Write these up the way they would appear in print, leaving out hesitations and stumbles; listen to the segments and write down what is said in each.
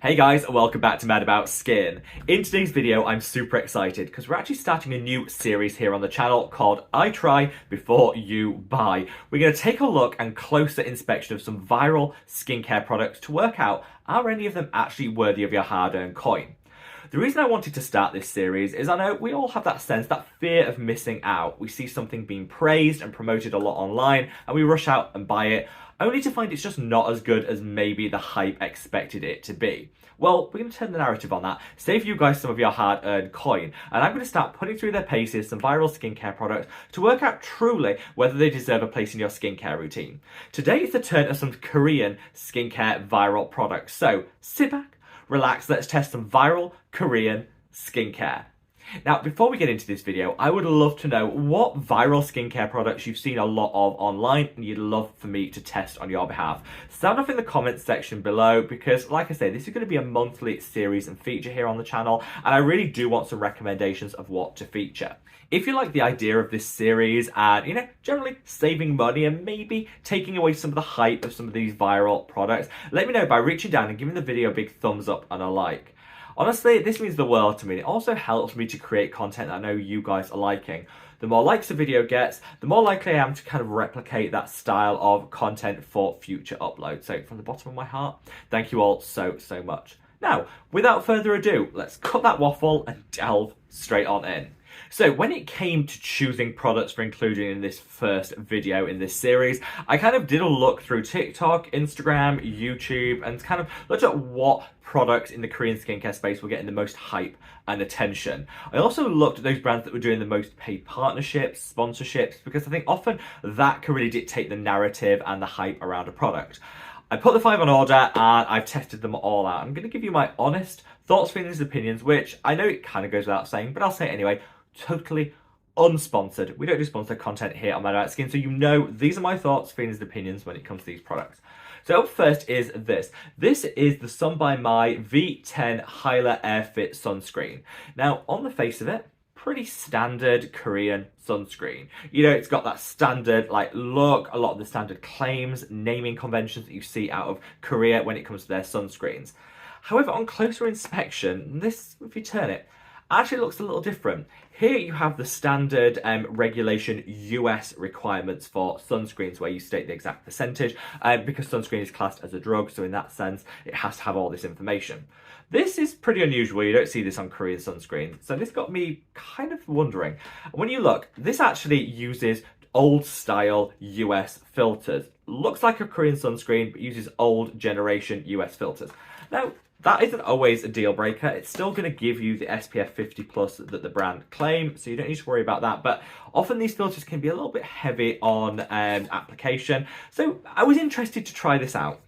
Hey guys, and welcome back to madaboutskin. In today's video, I'm super excited because we're actually starting a new series here on the channel called I Try Before You Buy. We're going to take a look and closer inspection of some viral skincare products to work out, are any of them actually worthy of your hard-earned coin? The reason I wanted to start this series is I know we all have that sense, that fear of missing out. We see something being praised and promoted a lot online and we rush out and buy it, only to find it's just not as good as maybe the hype expected it to be. Well, we're going to turn the narrative on that, save you guys some of your hard-earned coin, and I'm going to start putting through their paces some viral skincare products to work out truly whether they deserve a place in your skincare routine. Today is the turn of some Korean skincare viral products, so sit back, relax, let's test some viral Korean skincare. Now, before we get into this video, I would love to know what viral skincare products you've seen a lot of online and you'd love for me to test on your behalf. Sound off in the comments section below because, like I say, this is going to be a monthly series and feature here on the channel, and I really do want some recommendations of what to feature. If you like the idea of this series and, generally saving money and maybe taking away some of the hype of some of these viral products, let me know by reaching down and giving the video a big thumbs up and a like. Honestly, this means the world to me. It also helps me to create content that I know you guys are liking. The more likes a video gets, the more likely I am to kind of replicate that style of content for future uploads. So from the bottom of my heart, thank you all so much. Now, without further ado, let's cut that waffle and delve straight on in. So when it came to choosing products for including in this first video in this series, I kind of did a look through TikTok, Instagram, YouTube, and kind of looked at what products in the Korean skincare space were getting the most hype and attention. I also looked at those brands that were doing the most paid partnerships, sponsorships, because I think often that can really dictate the narrative and the hype around a product. I put the 5 on order and I've tested them all out. I'm going to give you my honest thoughts, feelings, opinions, which I know it kind of goes without saying, but I'll say it anyway. Totally unsponsored. We don't do sponsored content here on madaboutskin, so these are my thoughts, feelings, and opinions when it comes to these products. So up first is this. This is the Sun by My V10 Hyla Air Fit Sunscreen. Now, on the face of it, pretty standard Korean sunscreen. It's got that standard look, a lot of the standard claims, naming conventions that you see out of Korea when it comes to their sunscreens. However, on closer inspection, this, if you turn it, actually looks a little different. Here you have the standard regulation US requirements for sunscreens where you state the exact percentage because sunscreen is classed as a drug, so in that sense it has to have all this information. This is pretty unusual, you don't see this on Korean sunscreen, so this got me kind of wondering. When you look, this actually uses old style US filters. Looks like a Korean sunscreen but uses old generation US filters. Now, that isn't always a deal breaker. It's still going to give you the SPF 50 plus that the brand claim, so you don't need to worry about that. But often these filters can be a little bit heavy on application. So I was interested to try this out.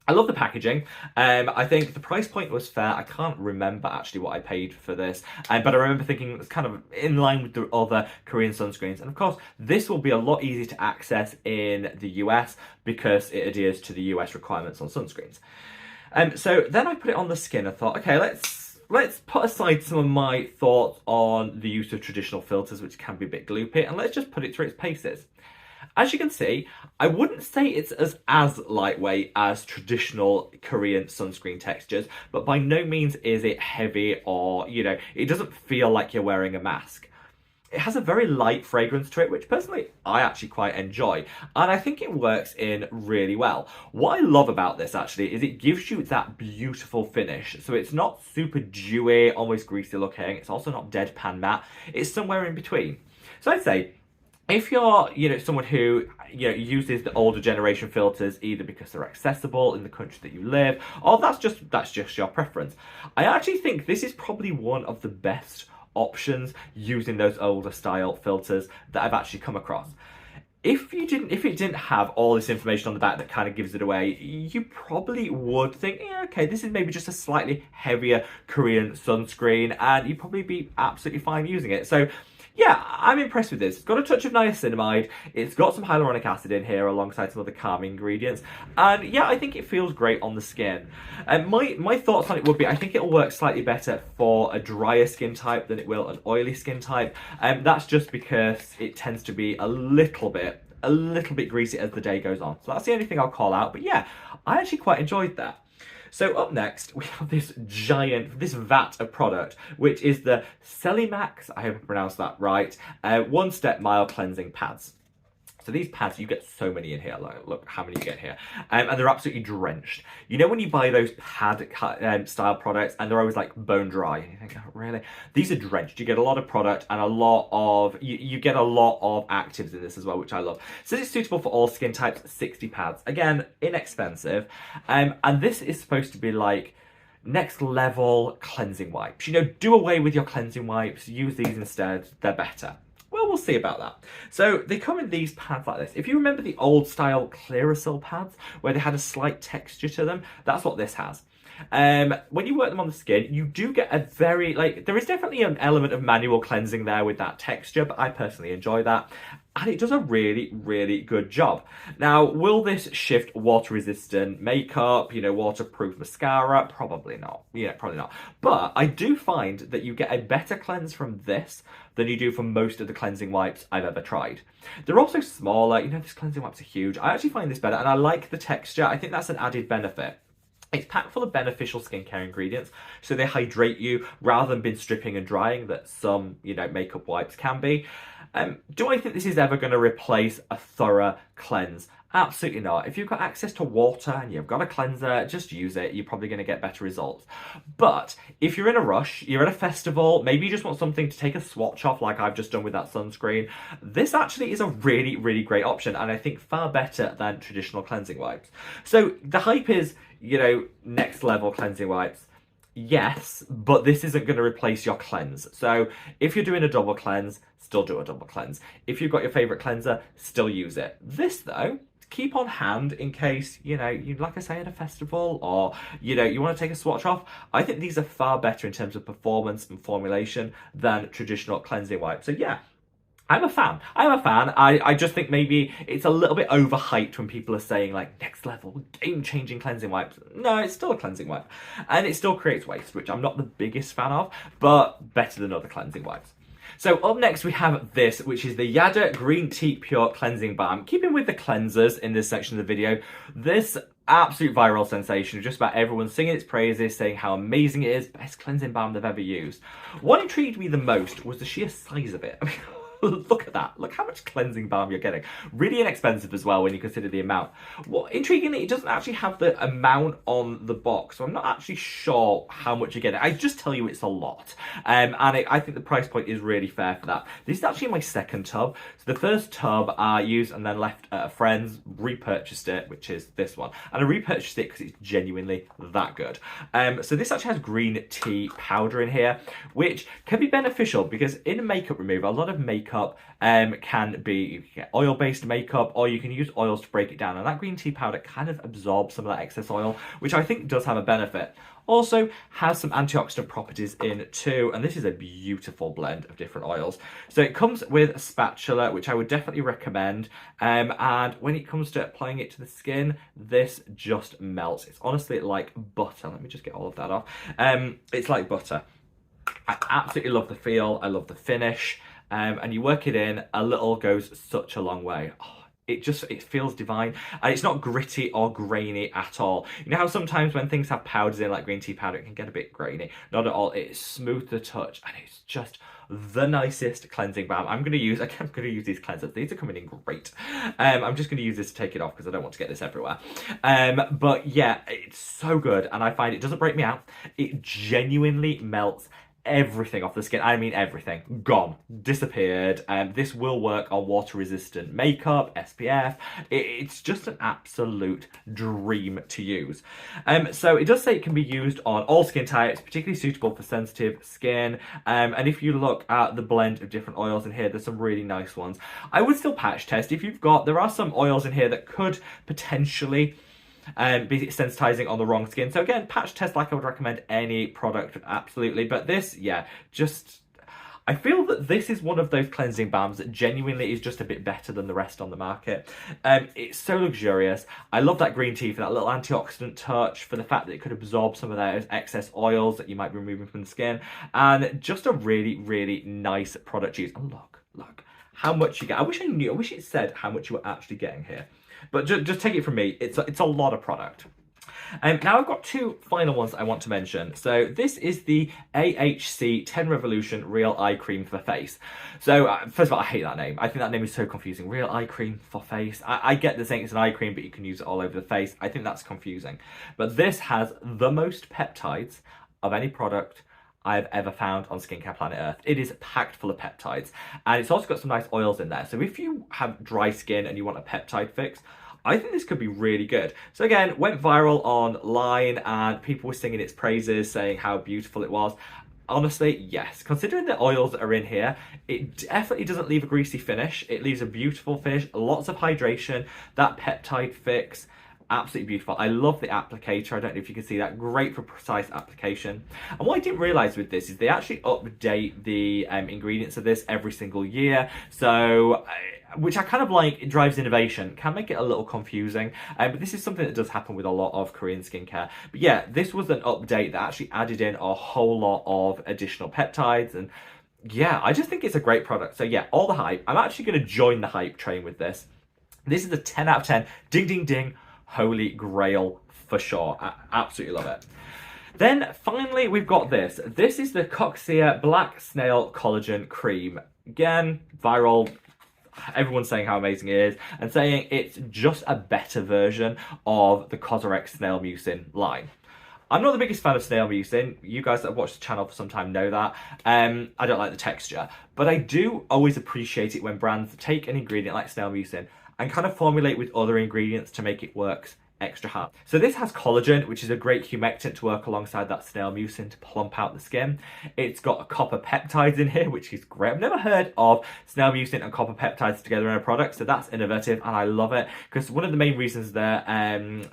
I love the packaging. I think the price point was fair. I can't remember actually what I paid for this, but I remember thinking it's kind of in line with the other Korean sunscreens. And of course, this will be a lot easier to access in the US because it adheres to the US requirements on sunscreens. So then I put it on the skin. I thought, okay, let's put aside some of my thoughts on the use of traditional filters, which can be a bit gloopy, and let's just put it through its paces. As you can see, I wouldn't say it's as lightweight as traditional Korean sunscreen textures, but by no means is it heavy or, it doesn't feel like you're wearing a mask. It has a very light fragrance to it, which personally I actually quite enjoy, and I think it works in really well. What I love about this actually is it gives you that beautiful finish. So it's not super dewy, almost greasy looking. It's also not deadpan matte. It's somewhere in between. So I'd say if you're, someone who, uses the older generation filters either because they're accessible in the country that you live, or that's just your preference, I actually think this is probably one of the best options using those older style filters that I've actually come across. If it didn't have all this information on the back that kind of gives it away, you probably would think, yeah, okay, this is maybe just a slightly heavier Korean sunscreen, and you'd probably be absolutely fine using it. So yeah, I'm impressed with this. It's got a touch of niacinamide, it's got some hyaluronic acid in here alongside some other calming ingredients, and yeah, I think it feels great on the skin. And my thoughts on it would be, I think it'll work slightly better for a drier skin type than it will an oily skin type, and that's just because it tends to be a little bit greasy as the day goes on. So that's the only thing I'll call out, but yeah, I actually quite enjoyed that. So up next, we have this vat of product, which is the Celimax, I hope I pronounced that right, one-step mild cleansing pads. So these pads, you get so many in here. Look how many you get here. And they're absolutely drenched. You know when you buy those pad style products and they're always like bone dry? And you think, oh, really? These are drenched. You get a lot of product and a lot of, you get a lot of actives in this as well, which I love. So this is suitable for all skin types, 60 pads. Again, inexpensive. And this is supposed to be like next level cleansing wipes. You know, do away with your cleansing wipes. Use these instead. They're better. Well, we'll see about that. So they come in these pads like this. If you remember the old style Clearasil pads where they had a slight texture to them, that's what this has. When you work them on the skin, you do get a very, there is definitely an element of manual cleansing there with that texture, but I personally enjoy that. And it does a really, really good job. Now, will this shift water-resistant makeup, waterproof mascara? Probably not. Yeah, probably not. But I do find that you get a better cleanse from this than you do from most of the cleansing wipes I've ever tried. They're also smaller. These cleansing wipes are huge. I actually find this better, and I like the texture. I think that's an added benefit. It's packed full of beneficial skincare ingredients, so they hydrate you rather than bin stripping and drying that some, makeup wipes can be. Do I think this is ever going to replace a thorough cleanse? Absolutely not. If you've got access to water and you've got a cleanser, just use it. You're probably going to get better results. But if you're in a rush, you're at a festival, maybe you just want something to take a swatch off like I've just done with that sunscreen, this actually is a really, really great option, and I think far better than traditional cleansing wipes. So the hype is, next level cleansing wipes. Yes, but this isn't going to replace your cleanse. So if you're doing a double cleanse, still do a double cleanse. If you've got your favourite cleanser, still use it. This, though, keep on hand in case, you like I say, at a festival or, you want to take a swatch off. I think these are far better in terms of performance and formulation than traditional cleansing wipes. So yeah, I'm a fan. I just think maybe it's a little bit overhyped when people are saying like next level, game-changing cleansing wipes. No, it's still a cleansing wipe. And it still creates waste, which I'm not the biggest fan of, but better than other cleansing wipes. So up next we have this, which is the Yada Green Tea Pure Cleansing Balm. Keeping with the cleansers in this section of the video, this absolute viral sensation of just about everyone singing its praises, saying how amazing it is, best cleansing balm they've ever used. What intrigued me the most was the sheer size of it. I mean, look at that. Look how much cleansing balm you're getting. Really inexpensive as well when you consider the amount. What intriguingly, it doesn't actually have the amount on the box, so I'm not actually sure how much you're getting. I just tell you it's a lot. I think the price point is really fair for that. This is actually my second tub. So the first tub I used and then left at a friend's, repurchased it, which is this one. And I repurchased it because it's genuinely that good. So this actually has green tea powder in here, which can be beneficial because in makeup remover, a lot of makeup can be, you can get oil-based makeup or you can use oils to break it down, and that green tea powder kind of absorbs some of that excess oil, which I think does have a benefit. Also has some antioxidant properties in too, and this is a beautiful blend of different oils. So it comes with a spatula, which I would definitely recommend, and when it comes to applying it to the skin, this just melts. It's honestly like butter. Let me just get all of that off. It's like butter. I absolutely love the feel, I love the finish. And you work it in, a little goes such a long way. Oh, it feels divine, and it's not gritty or grainy at all. You know how sometimes when things have powders in, like green tea powder, it can get a bit grainy? Not at all. It's smooth to touch, and it's just the nicest cleansing balm. I'm going to use these cleansers. These are coming in great. I'm just going to use this to take it off because I don't want to get this everywhere. But yeah, it's so good, and I find it doesn't break me out. It genuinely melts everything off the skin. I mean everything. Gone. Disappeared. This will work on water-resistant makeup, SPF. It's just an absolute dream to use. So it does say it can be used on all skin types, particularly suitable for sensitive skin. And if you look at the blend of different oils in here, there's some really nice ones. I would still patch test if you've got, there are some oils in here that could potentially be sensitizing on the wrong skin. So again, patch test like I would recommend any product, absolutely. But this, yeah, I feel that this is one of those cleansing balms that genuinely is just a bit better than the rest on the market. It's so luxurious. I love that green tea for that little antioxidant touch, for the fact that it could absorb some of those excess oils that you might be removing from the skin, and just a really, really nice product to use. And look how much you get. I wish it said how much you were actually getting here. But just take it from me, it's a lot of product. Now I've got two final ones I want to mention. So this is the AHC 10 Revolution Real Eye Cream for face. So first of all, I hate that name. I think that name is so confusing. Real eye cream for face. I get the saying it's an eye cream, but you can use it all over the face. I think that's confusing. But this has the most peptides of any product I've ever found on Skincare Planet Earth. It is packed full of peptides, and it's also got some nice oils in there. So if you have dry skin and you want a peptide fix, I think this could be really good. So again, went viral online and people were singing its praises, saying how beautiful it was. Honestly, yes. Considering the oils that are in here, it definitely doesn't leave a greasy finish. It leaves a beautiful finish, lots of hydration, that peptide fix. Absolutely beautiful. I love the applicator. I don't know if you can see that. Great for precise application. And what I didn't realise with this is they actually update the ingredients of this every single year. So, which I kind of like, it drives innovation. Can make it a little confusing. But this is something that does happen with a lot of Korean skincare. But yeah, this was an update that actually added in a whole lot of additional peptides. And yeah, I just think it's a great product. So yeah, all the hype. I'm actually going to join the hype train with this. This is a 10 out of 10. Ding, ding, ding. Holy grail for sure. I absolutely love it. Then finally we've got this. This is the Coxia Black Snail Collagen Cream. Again, viral. Everyone's saying how amazing it is and saying it's just a better version of the Cosrx Snail Mucin line. I'm not the biggest fan of Snail Mucin. You guys that have watched the channel for some time know that. I don't like the texture, but I do always appreciate it when brands take an ingredient like Snail Mucin and kind of formulate with other ingredients to make it work extra hard. So this has collagen, which is a great humectant to work alongside that Snail Mucin to plump out the skin. It's got copper peptides in here, which is great. I've never heard of Snail Mucin and copper peptides together in a product, so that's innovative and I love it, because one of the main reasons that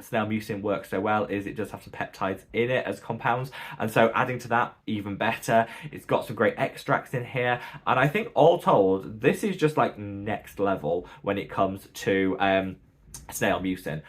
Snail Mucin works so well is it does have some peptides in it as compounds, and so adding to that, even better. It's got some great extracts in here, and I think all told, this is just like next level when it comes to Snail Mucin.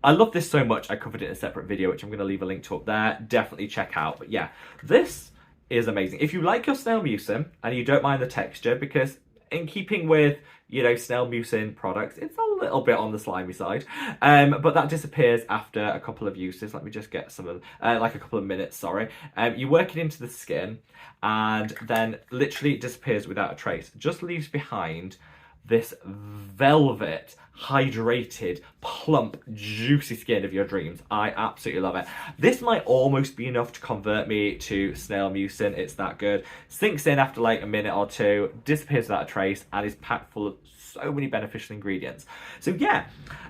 I love this so much, I covered it in a separate video, which I'm going to leave a link to up there. Definitely check out. But yeah, this is amazing. If you like your Snail Mucin and you don't mind the texture, because in keeping with, you know, Snail Mucin products, it's a little bit on the slimy side, but that disappears after a couple of uses. Let me just get some of, like a couple of minutes, sorry. You work it into the skin and then literally it disappears without a trace. Just leaves behind this velvet, hydrated, plump, juicy skin of your dreams. I absolutely love it. This might almost be enough to convert me to Snail Mucin. It's that good. Sinks in after like a minute or two, disappears without a trace, and is packed full of so many beneficial ingredients. So yeah,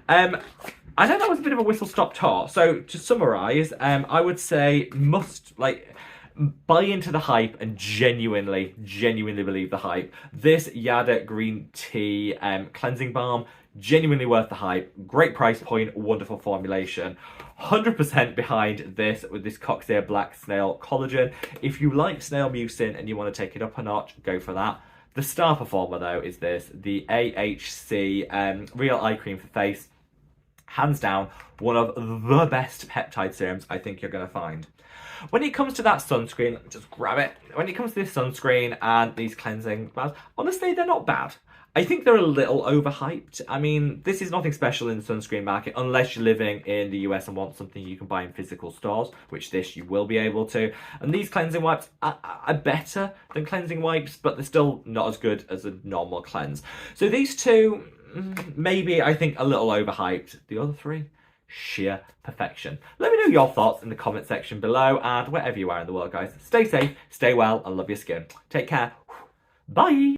I know that was a bit of a whistle-stop tour. So to summarise, I would say buy into the hype and genuinely believe the hype. This Yada green tea cleansing balm, genuinely worth the hype. Great price point, wonderful formulation. 100% behind this with this Coxia Black Snail Collagen. If you like Snail Mucin and you want to take it up a notch, go for that. The star performer though is this, the AHC Real Eye Cream for Face. Hands down, one of the best peptide serums I think you're going to find. When it comes to that sunscreen, let me just grab it. When it comes to this sunscreen and these cleansing balms, honestly, they're not bad. I think they're a little overhyped. I mean, this is nothing special in the sunscreen market unless you're living in the US and want something you can buy in physical stores, which this you will be able to. And these cleansing wipes are better than cleansing wipes, but they're still not as good as a normal cleanse. So these two, maybe I think a little overhyped. The other three, sheer perfection. Let me know your thoughts in the comment section below, and wherever you are in the world, guys, stay safe, stay well, and love your skin. Take care. Bye.